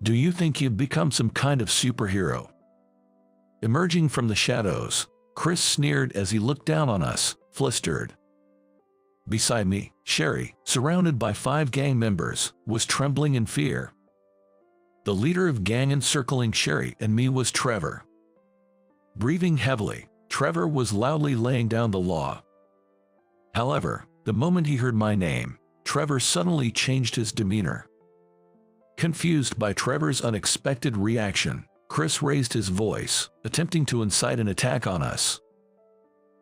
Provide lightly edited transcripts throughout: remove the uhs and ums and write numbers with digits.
Do you think you've become some kind of superhero? Emerging from the shadows, Chris sneered as he looked down on us, flustered. Beside me, Sherry, surrounded by 5 gang members, was trembling in fear. The leader of gang encircling Sherry and me was Trevor. Breathing heavily, Trevor was loudly laying down the law. However, the moment he heard my name, Trevor suddenly changed his demeanor. Confused by Trevor's unexpected reaction, Chris raised his voice, attempting to incite an attack on us.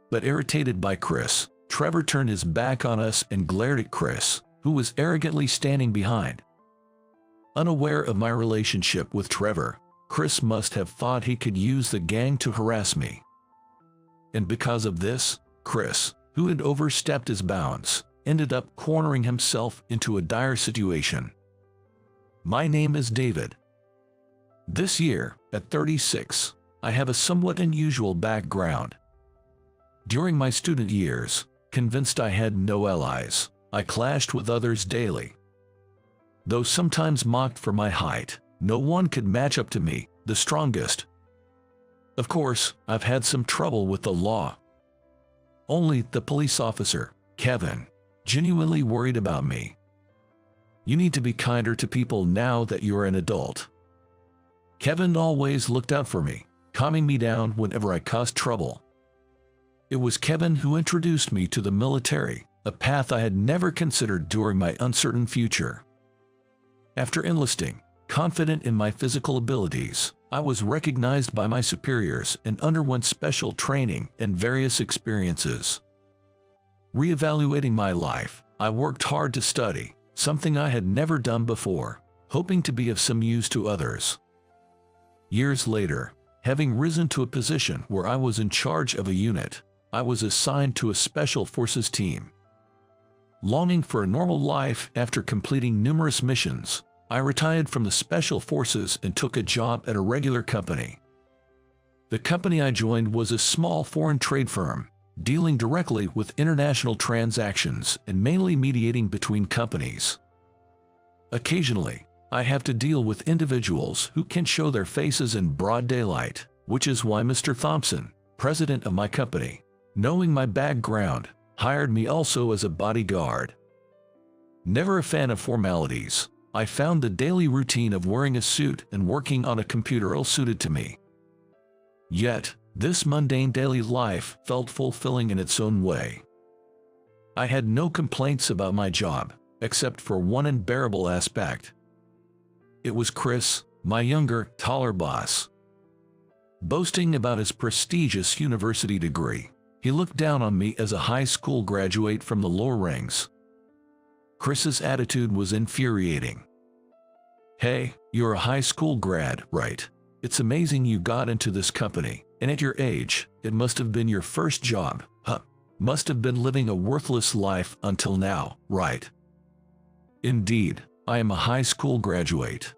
But irritated by Chris, Trevor turned his back on us and glared at Chris, who was arrogantly standing behind. Unaware of my relationship with Trevor, Chris must have thought he could use the gang to harass me. And because of this, Chris, who had overstepped his bounds, ended up cornering himself into a dire situation. My name is David. This year, at 36, I have a somewhat unusual background. During my student years, convinced I had no allies, I clashed with others daily. Though sometimes mocked for my height, no one could match up to me, the strongest. Of course, I've had some trouble with the law. Only the police officer, Kevin, genuinely worried about me. You need to be kinder to people now that you're an adult. Kevin always looked out for me, calming me down whenever I caused trouble. It was Kevin who introduced me to the military, a path I had never considered during my uncertain future. After enlisting, confident in my physical abilities, I was recognized by my superiors and underwent special training and various experiences. Reevaluating my life, I worked hard to study, something I had never done before, hoping to be of some use to others. Years later, having risen to a position where I was in charge of a unit, I was assigned to a special forces team. Longing for a normal life after completing numerous missions, I retired from the special forces and took a job at a regular company. The company I joined was a small foreign trade firm, dealing directly with international transactions and mainly mediating between companies. Occasionally, I have to deal with individuals who can show their faces in broad daylight, which is why Mr. Thompson, president of my company, knowing my background, hired me also as a bodyguard. Never a fan of formalities, I found the daily routine of wearing a suit and working on a computer ill-suited to me. Yet, this mundane daily life felt fulfilling in its own way. I had no complaints about my job, except for one unbearable aspect. It was Chris, my younger, taller boss. Boasting about his prestigious university degree, he looked down on me as a high school graduate from the lower ranks. Chris's attitude was infuriating. Hey, you're a high school grad, right? It's amazing you got into this company, and at your age, it must have been your first job, huh? Must have been living a worthless life until now, right? Indeed, I am a high school graduate.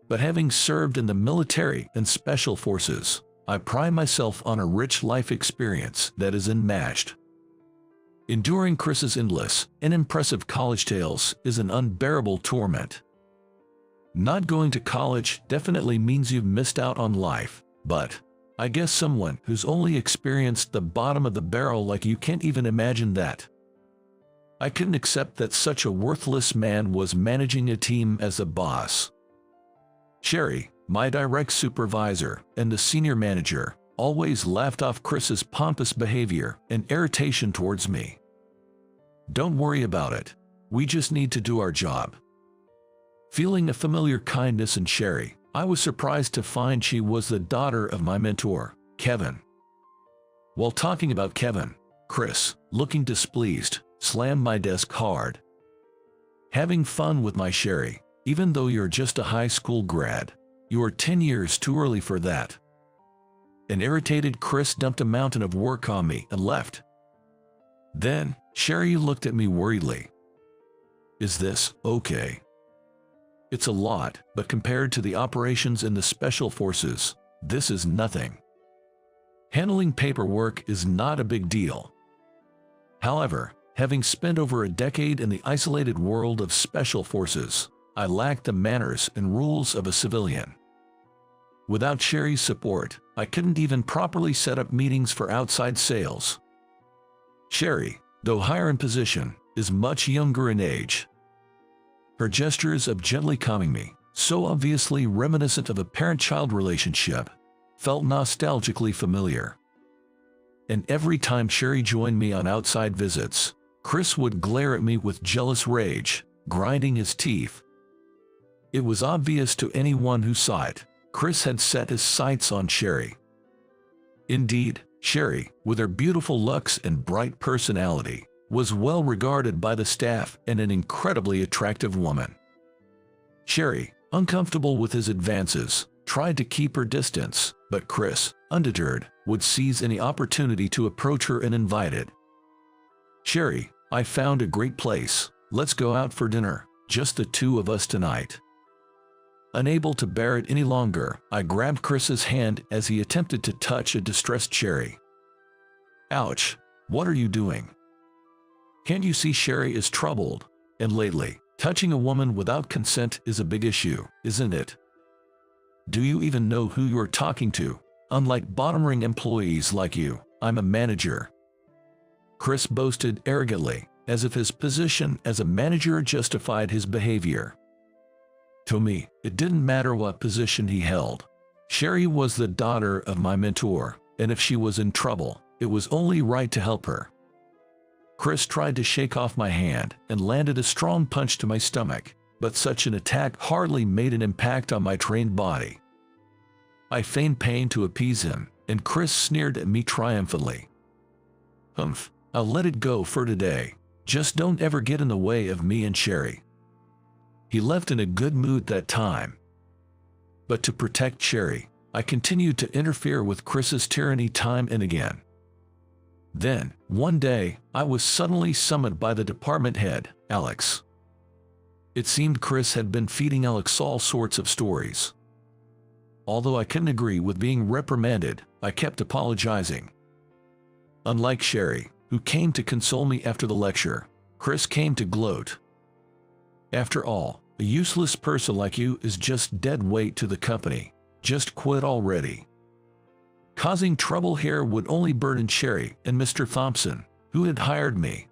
But having served in the military and special forces, I pride myself on a rich life experience that is unmatched. Enduring Chris's endless and impressive college tales is an unbearable torment. Not going to college definitely means you've missed out on life, but I guess someone who's only experienced the bottom of the barrel like you can't even imagine that. I couldn't accept that such a worthless man was managing a team as a boss. Sherry, my direct supervisor and the senior manager, always laughed off Chris's pompous behavior and irritation towards me. Don't worry about it. We just need to do our job. Feeling a familiar kindness in Sherry, I was surprised to find she was the daughter of my mentor, Kevin. While talking about Kevin, Chris, looking displeased, slammed my desk hard. Having fun with my Sherry, even though you're just a high school grad, you are 10 years too early for that. An irritated Chris dumped a mountain of work on me and left. Then, Sherry looked at me worriedly. Is this okay? It's a lot, but compared to the operations in the special forces, this is nothing. Handling paperwork is not a big deal. However, having spent over a decade in the isolated world of special forces, I lacked the manners and rules of a civilian. Without Sherry's support, I couldn't even properly set up meetings for outside sales. Sherry, though higher in position, is much younger in age. Her gestures of gently calming me, so obviously reminiscent of a parent-child relationship, felt nostalgically familiar. And every time Sherry joined me on outside visits, Chris would glare at me with jealous rage, grinding his teeth. It was obvious to anyone who saw it, Chris had set his sights on Sherry. Indeed, Sherry, with her beautiful looks and bright personality, was well regarded by the staff and an incredibly attractive woman. Sherry, uncomfortable with his advances, tried to keep her distance, but Chris, undeterred, would seize any opportunity to approach her and invite it. "Sherry, I found a great place. Let's go out for dinner, just the two of us tonight." Unable to bear it any longer, I grabbed Chris's hand as he attempted to touch a distressed Sherry. "Ouch, what are you doing? Can't you see Sherry is troubled? And lately, touching a woman without consent is a big issue, isn't it? Do you even know who you're talking to? Unlike bottom-ring employees like you, I'm a manager." Chris boasted arrogantly, as if his position as a manager justified his behavior. To me, it didn't matter what position he held. Sherry was the daughter of my mentor, and if she was in trouble, it was only right to help her. Chris tried to shake off my hand and landed a strong punch to my stomach, but such an attack hardly made an impact on my trained body. I feigned pain to appease him, and Chris sneered at me triumphantly. "Humph, I'll let it go for today. Just don't ever get in the way of me and Sherry." He left in a good mood that time. But to protect Sherry, I continued to interfere with Chris's tyranny time and again. Then, one day, I was suddenly summoned by the department head, Alex. It seemed Chris had been feeding Alex all sorts of stories. Although I couldn't agree with being reprimanded, I kept apologizing. Unlike Sherry, who came to console me after the lecture, Chris came to gloat. "After all, a useless person like you is just dead weight to the company. Just quit already." Causing trouble here would only burden Sherry and Mr. Thompson, who had hired me.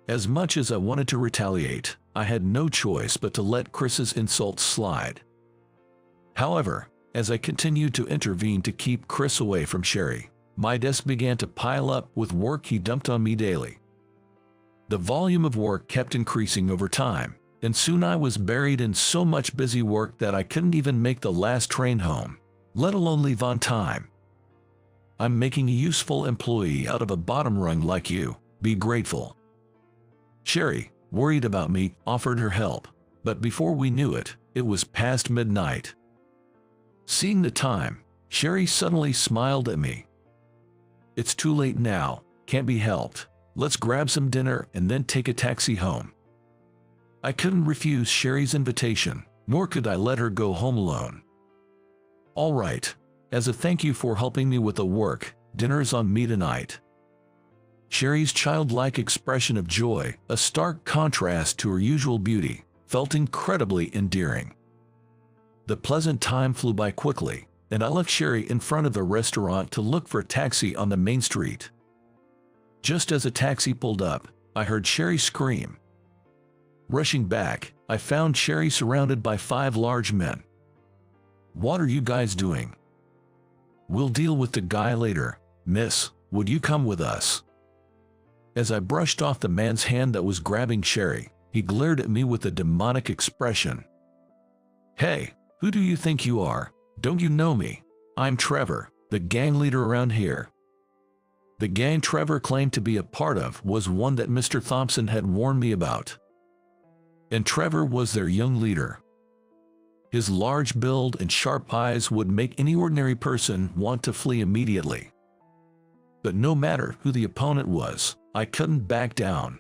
As much as I wanted to retaliate, I had no choice but to let Chris's insults slide. However, as I continued to intervene to keep Chris away from Sherry, my desk began to pile up with work he dumped on me daily. The volume of work kept increasing over time, and soon I was buried in so much busy work that I couldn't even make the last train home, let alone leave on time. "I'm making a useful employee out of a bottom rung like you. Be grateful." Sherry, worried about me, offered her help, but before we knew it, it was past midnight. Seeing the time, Sherry suddenly smiled at me. "It's too late now, can't be helped. Let's grab some dinner and then take a taxi home." I couldn't refuse Sherry's invitation, nor could I let her go home alone. "All right, as a thank you for helping me with the work, dinner's on me tonight." Sherry's childlike expression of joy, a stark contrast to her usual beauty, felt incredibly endearing. The pleasant time flew by quickly, and I left Sherry in front of the restaurant to look for a taxi on the main street. Just as a taxi pulled up, I heard Sherry scream. Rushing back, I found Sherry surrounded by 5 large men. "What are you guys doing?" "We'll deal with the guy later. Miss, would you come with us?" As I brushed off the man's hand that was grabbing Sherry, he glared at me with a demonic expression. "Hey, who do you think you are? Don't you know me? I'm Trevor, the gang leader around here." The gang Trevor claimed to be a part of was one that Mr. Thompson had warned me about. And Trevor was their young leader. His large build and sharp eyes would make any ordinary person want to flee immediately. But no matter who the opponent was, I couldn't back down.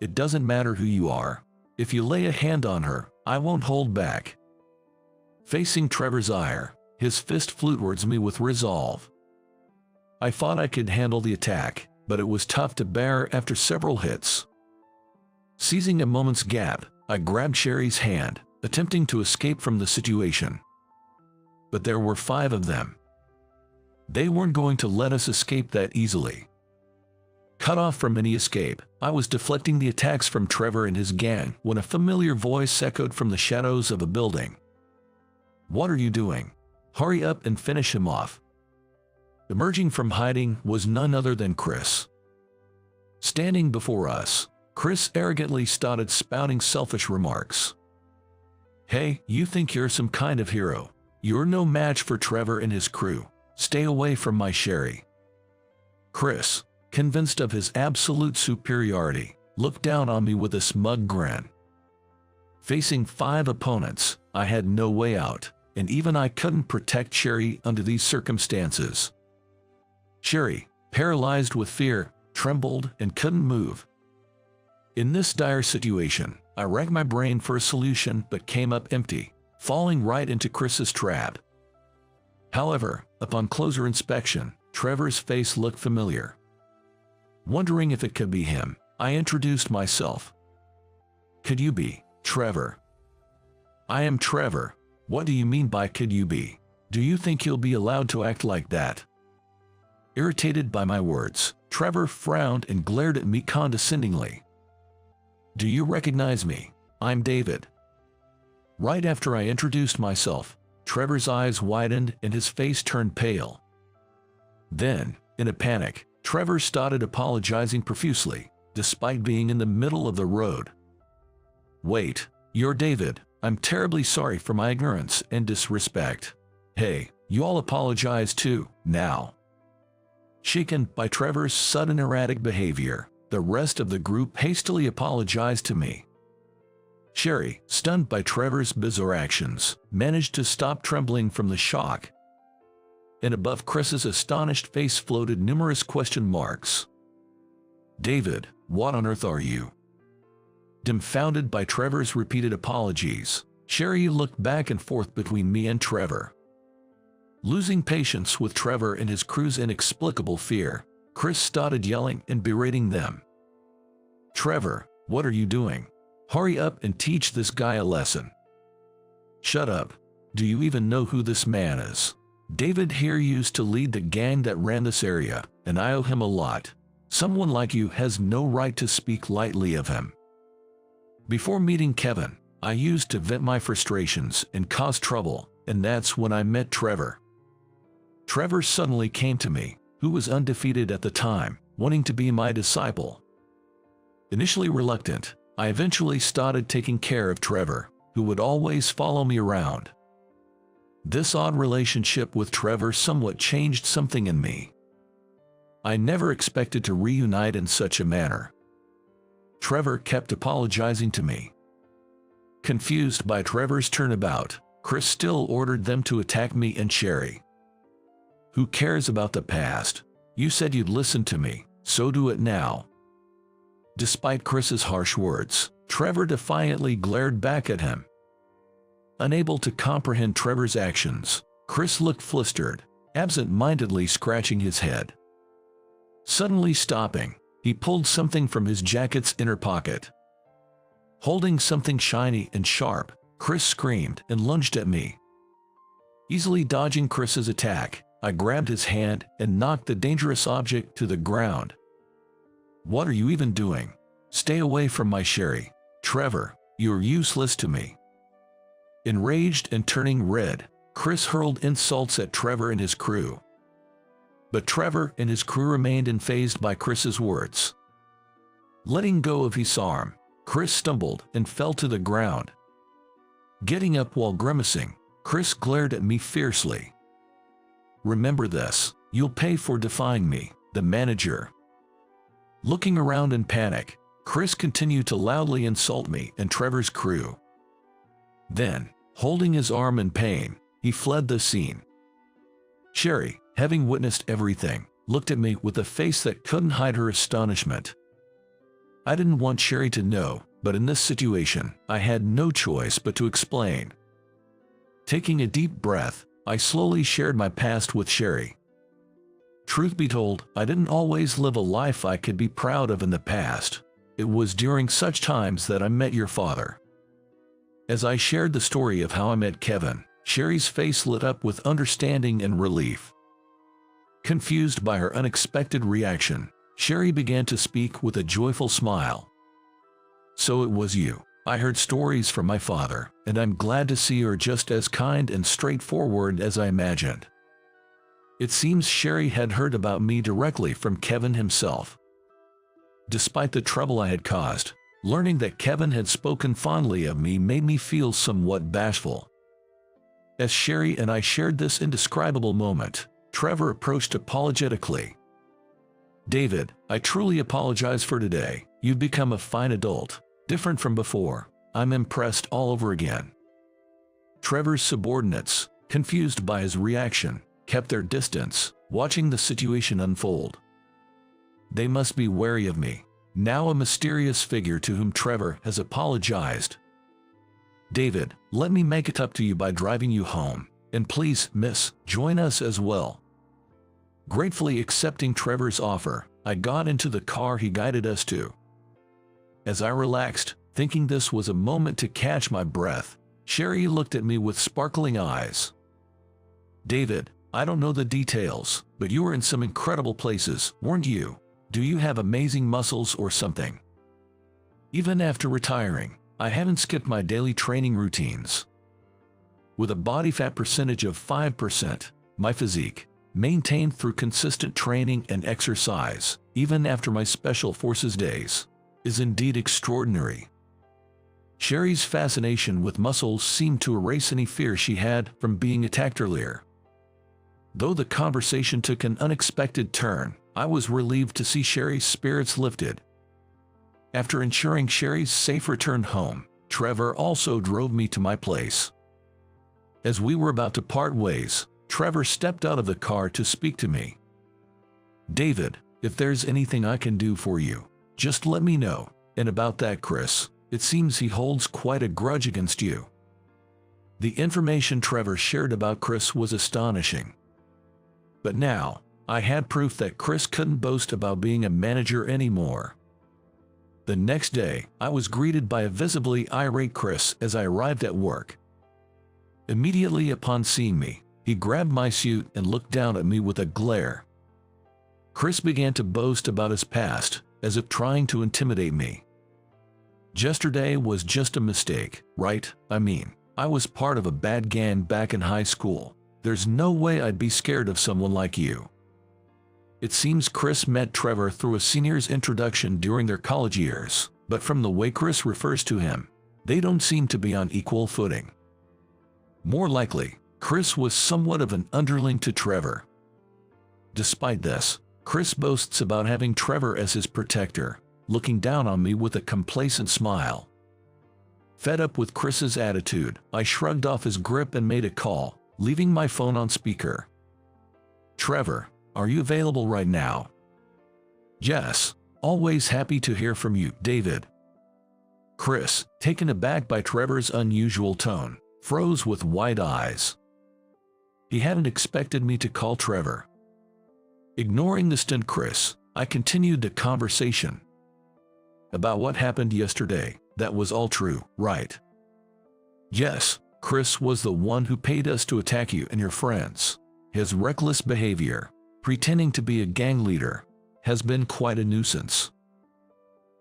"It doesn't matter who you are. If you lay a hand on her, I won't hold back." Facing Trevor's ire, his fist flew towards me with resolve. I thought I could handle the attack, but it was tough to bear after several hits. Seizing a moment's gap, I grabbed Sherry's hand, attempting to escape from the situation. But there were 5 of them. They weren't going to let us escape that easily. Cut off from any escape, I was deflecting the attacks from Trevor and his gang when a familiar voice echoed from the shadows of a building. "What are you doing? Hurry up and finish him off." Emerging from hiding was none other than Chris. Standing before us, Chris arrogantly started spouting selfish remarks. "Hey, you think you're some kind of hero? You're no match for Trevor and his crew. Stay away from my Sherry." Chris, convinced of his absolute superiority, looked down on me with a smug grin. Facing 5 opponents, I had no way out, and even I couldn't protect Sherry under these circumstances. Sherry, paralyzed with fear, trembled and couldn't move. In this dire situation, I racked my brain for a solution but came up empty, falling right into Chris's trap. However, upon closer inspection, Trevor's face looked familiar. Wondering if it could be him, I introduced myself. "Could you be Trevor?" "I am Trevor. What do you mean by could you be? Do you think you'll be allowed to act like that?" Irritated by my words, Trevor frowned and glared at me condescendingly. "Do you recognize me? I'm David." Right after I introduced myself, Trevor's eyes widened and his face turned pale. Then, in a panic, Trevor started apologizing profusely, despite being in the middle of the road. "Wait, you're David. I'm terribly sorry for my ignorance and disrespect. Hey, you all apologize too, now." Shaken by Trevor's sudden erratic behavior, the rest of the group hastily apologized to me. Sherry, stunned by Trevor's bizarre actions, managed to stop trembling from the shock. And above Chris's astonished face floated numerous question marks. "David, what on earth are you?" Dumbfounded by Trevor's repeated apologies, Sherry looked back and forth between me and Trevor. Losing patience with Trevor and his crew's inexplicable fear, Chris started yelling and berating them. "Trevor, what are you doing? Hurry up and teach this guy a lesson." "Shut up. Do you even know who this man is? David here used to lead the gang that ran this area, and I owe him a lot. Someone like you has no right to speak lightly of him." Before meeting Kevin, I used to vent my frustrations and cause trouble, and that's when I met Trevor. Trevor suddenly came to me, who was undefeated at the time, wanting to be my disciple. Initially reluctant, I eventually started taking care of Trevor, who would always follow me around. This odd relationship with Trevor somewhat changed something in me. I never expected to reunite in such a manner. Trevor kept apologizing to me. Confused by Trevor's turnabout, Chris still ordered them to attack me and Sherry. "Who cares about the past? You said you'd listen to me, so do it now." Despite Chris's harsh words, Trevor defiantly glared back at him. Unable to comprehend Trevor's actions, Chris looked flustered, absent-mindedly scratching his head. Suddenly stopping, he pulled something from his jacket's inner pocket. Holding something shiny and sharp, Chris screamed and lunged at me. Easily dodging Chris's attack, I grabbed his hand and knocked the dangerous object to the ground. "What are you even doing? Stay away from my Sherry. Trevor, you're useless to me." Enraged and turning red, Chris hurled insults at Trevor and his crew. But Trevor and his crew remained unfazed by Chris's words. Letting go of his arm, Chris stumbled and fell to the ground. Getting up while grimacing, Chris glared at me fiercely. "Remember this, you'll pay for defying me, the manager." Looking around in panic, Chris continued to loudly insult me and Trevor's crew. Then, holding his arm in pain, he fled the scene. Sherry, having witnessed everything, looked at me with a face that couldn't hide her astonishment. I didn't want Sherry to know, but in this situation, I had no choice but to explain. Taking a deep breath, I slowly shared my past with Sherry. Truth be told, I didn't always live a life I could be proud of in the past. It was during such times that I met your father. As I shared the story of how I met Kevin, Sherry's face lit up with understanding and relief. Confused by her unexpected reaction, Sherry began to speak with a joyful smile. "So it was you. I heard stories from my father, and I'm glad to see you're just as kind and straightforward as I imagined." It seems Sherry had heard about me directly from Kevin himself. Despite the trouble I had caused, learning that Kevin had spoken fondly of me made me feel somewhat bashful. As Sherry and I shared this indescribable moment, Trevor approached apologetically. "David, I truly apologize for today. You've become a fine adult, different from before. I'm impressed all over again." Trevor's subordinates, confused by his reaction, kept their distance, watching the situation unfold. They must be wary of me, now a mysterious figure to whom Trevor has apologized. "David, let me make it up to you by driving you home, and please, miss, join us as well." Gratefully accepting Trevor's offer, I got into the car he guided us to. As I relaxed, thinking this was a moment to catch my breath, Sherry looked at me with sparkling eyes. "David, I don't know the details, but you were in some incredible places, weren't you? Do you have amazing muscles or something?" Even after retiring, I haven't skipped my daily training routines. With a body fat percentage of 5%, my physique, maintained through consistent training and exercise, even after my Special Forces days, is indeed extraordinary. Sherry's fascination with muscles seemed to erase any fear she had from being attacked earlier. Though the conversation took an unexpected turn, I was relieved to see Sherry's spirits lifted. After ensuring Sherry's safe return home, Trevor also drove me to my place. As we were about to part ways, Trevor stepped out of the car to speak to me. "David, if there's anything I can do for you, just let me know. And about that Chris, it seems he holds quite a grudge against you." The information Trevor shared about Chris was astonishing. But now, I had proof that Chris couldn't boast about being a manager anymore. The next day, I was greeted by a visibly irate Chris as I arrived at work. Immediately upon seeing me, he grabbed my suit and looked down at me with a glare. Chris began to boast about his past, as if trying to intimidate me. "Yesterday was just a mistake, right? I mean, I was part of a bad gang back in high school. There's no way I'd be scared of someone like you." It seems Chris met Trevor through a senior's introduction during their college years, but from the way Chris refers to him, they don't seem to be on equal footing. More likely, Chris was somewhat of an underling to Trevor. Despite this, Chris boasts about having Trevor as his protector, looking down on me with a complacent smile. Fed up with Chris's attitude, I shrugged off his grip and made a call, leaving my phone on speaker. "Trevor, are you available right now?" "Yes, always happy to hear from you, David." Chris, taken aback by Trevor's unusual tone, froze with wide eyes. He hadn't expected me to call Trevor. Ignoring the stunned Chris, I continued the conversation. "About what happened yesterday, that was all true, right?" "Yes, Chris was the one who paid us to attack you and your friends. His reckless behavior, pretending to be a gang leader, has been quite a nuisance."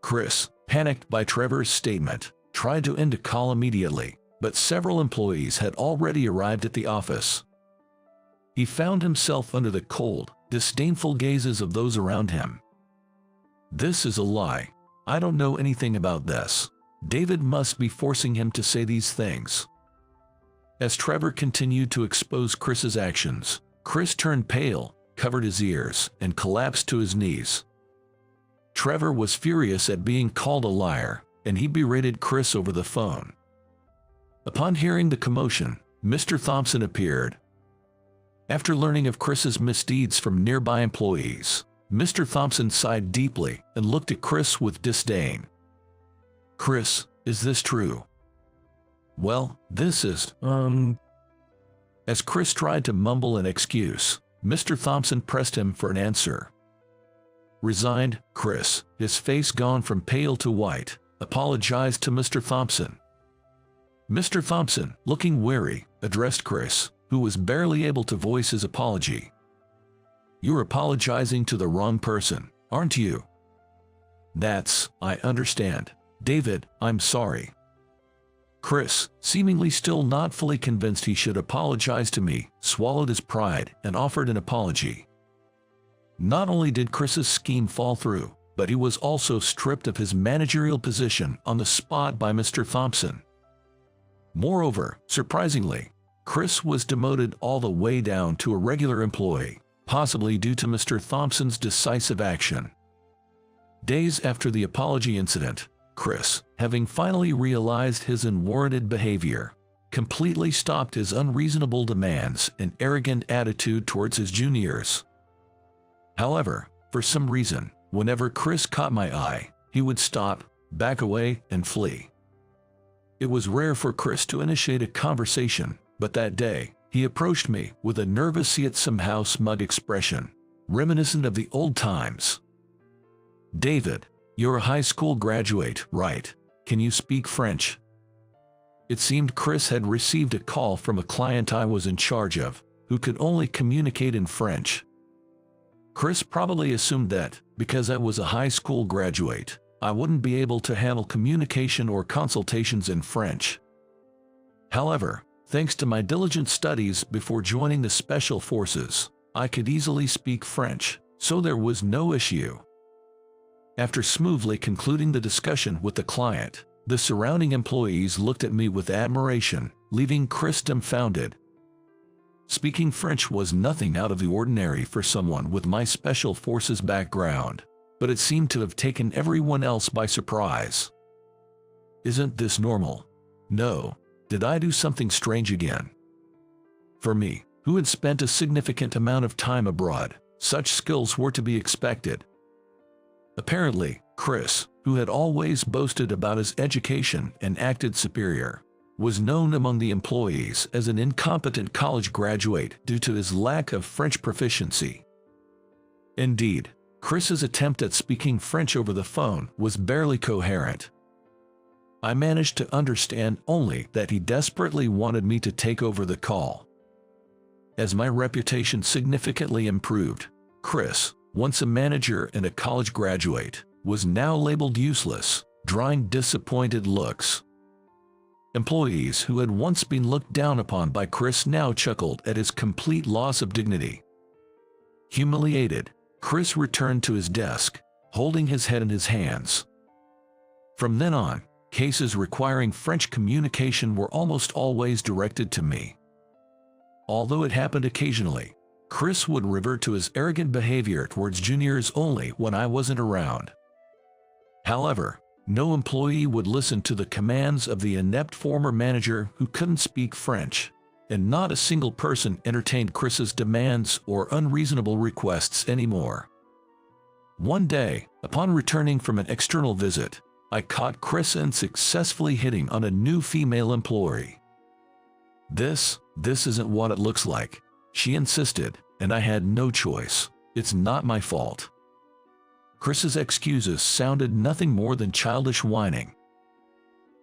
Chris, panicked by Trevor's statement, tried to end the call immediately, but several employees had already arrived at the office. He found himself under the cold, disdainful gazes of those around him. "This is a lie. I don't know anything about this. David must be forcing him to say these things." As Trevor continued to expose Chris's actions, Chris turned pale, covered his ears, and collapsed to his knees. Trevor was furious at being called a liar, and he berated Chris over the phone. Upon hearing the commotion, Mr. Thompson appeared. After learning of Chris's misdeeds from nearby employees, Mr. Thompson sighed deeply and looked at Chris with disdain. "Chris, is this true?" "Well, this is, As Chris tried to mumble an excuse, Mr. Thompson pressed him for an answer. Resigned, Chris, his face gone from pale to white, apologized to Mr. Thompson. Mr. Thompson, looking weary, addressed Chris, who was barely able to voice his apology. "You're apologizing to the wrong person, aren't you?" I understand. David, I'm sorry." Chris, seemingly still not fully convinced he should apologize to me, swallowed his pride and offered an apology. Not only did Chris's scheme fall through, but he was also stripped of his managerial position on the spot by Mr. Thompson. Moreover, surprisingly, Chris was demoted all the way down to a regular employee, possibly due to Mr. Thompson's decisive action. Days after the apology incident, Chris, having finally realized his unwarranted behavior, completely stopped his unreasonable demands and arrogant attitude towards his juniors. However, for some reason, whenever Chris caught my eye, he would stop, back away, and flee. It was rare for Chris to initiate a conversation, but that day, he approached me with a nervous yet somehow smug expression, reminiscent of the old times. "David, you're a high school graduate, right? Can you speak French?" It seemed Chris had received a call from a client I was in charge of, who could only communicate in French. Chris probably assumed that, because I was a high school graduate, I wouldn't be able to handle communication or consultations in French. However, thanks to my diligent studies before joining the Special Forces, I could easily speak French, so there was no issue. After smoothly concluding the discussion with the client, the surrounding employees looked at me with admiration, leaving Chris dumbfounded. Speaking French was nothing out of the ordinary for someone with my Special Forces background, but it seemed to have taken everyone else by surprise. Isn't this normal? No. Did I do something strange again? For me, who had spent a significant amount of time abroad, such skills were to be expected. Apparently, Chris, who had always boasted about his education and acted superior, was known among the employees as an incompetent college graduate due to his lack of French proficiency. Indeed, Chris's attempt at speaking French over the phone was barely coherent. I managed to understand only that he desperately wanted me to take over the call. As my reputation significantly improved, Chris, once a manager and a college graduate, was now labeled useless, drawing disappointed looks. Employees who had once been looked down upon by Chris now chuckled at his complete loss of dignity. Humiliated, Chris returned to his desk, holding his head in his hands. From then on, cases requiring French communication were almost always directed to me. Although it happened occasionally, Chris would revert to his arrogant behavior towards juniors only when I wasn't around. However, no employee would listen to the commands of the inept former manager who couldn't speak French, and not a single person entertained Chris's demands or unreasonable requests anymore. One day, upon returning from an external visit, I caught Chris unsuccessfully hitting on a new female employee. This isn't what it looks like," she insisted, and I had no choice. "It's not my fault." Chris's excuses sounded nothing more than childish whining.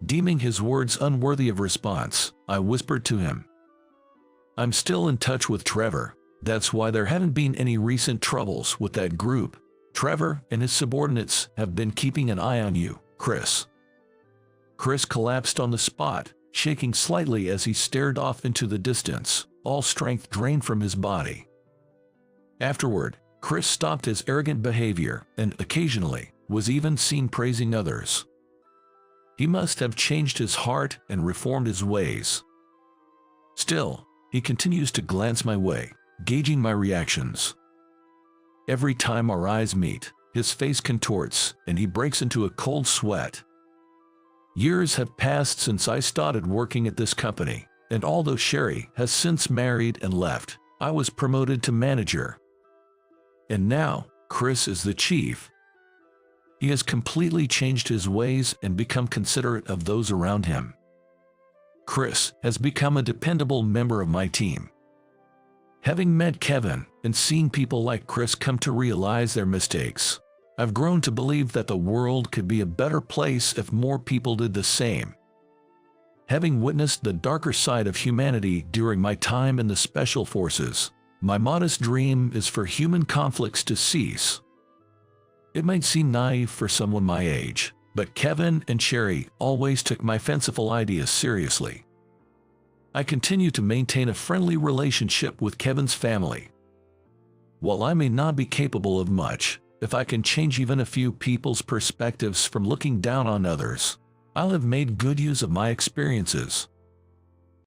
Deeming his words unworthy of response, I whispered to him, "I'm still in touch with Trevor. That's why there haven't been any recent troubles with that group. Trevor and his subordinates have been keeping an eye on you, Chris." Chris collapsed on the spot, shaking slightly as he stared off into the distance, all strength drained from his body. Afterward, Chris stopped his arrogant behavior and, occasionally, was even seen praising others. He must have changed his heart and reformed his ways. Still, he continues to glance my way, gauging my reactions. Every time our eyes meet, his face contorts and he breaks into a cold sweat. Years have passed since I started working at this company, and although Sherry has since married and left, I was promoted to manager. And now, Chris is the chief. He has completely changed his ways and become considerate of those around him. Chris has become a dependable member of my team. Having met Kevin and seen people like Chris come to realize their mistakes, I've grown to believe that the world could be a better place if more people did the same. Having witnessed the darker side of humanity during my time in the Special Forces, my modest dream is for human conflicts to cease. It might seem naive for someone my age, but Kevin and Sherry always took my fanciful ideas seriously. I continue to maintain a friendly relationship with Kevin's family. While I may not be capable of much, if I can change even a few people's perspectives from looking down on others, I'll have made good use of my experiences.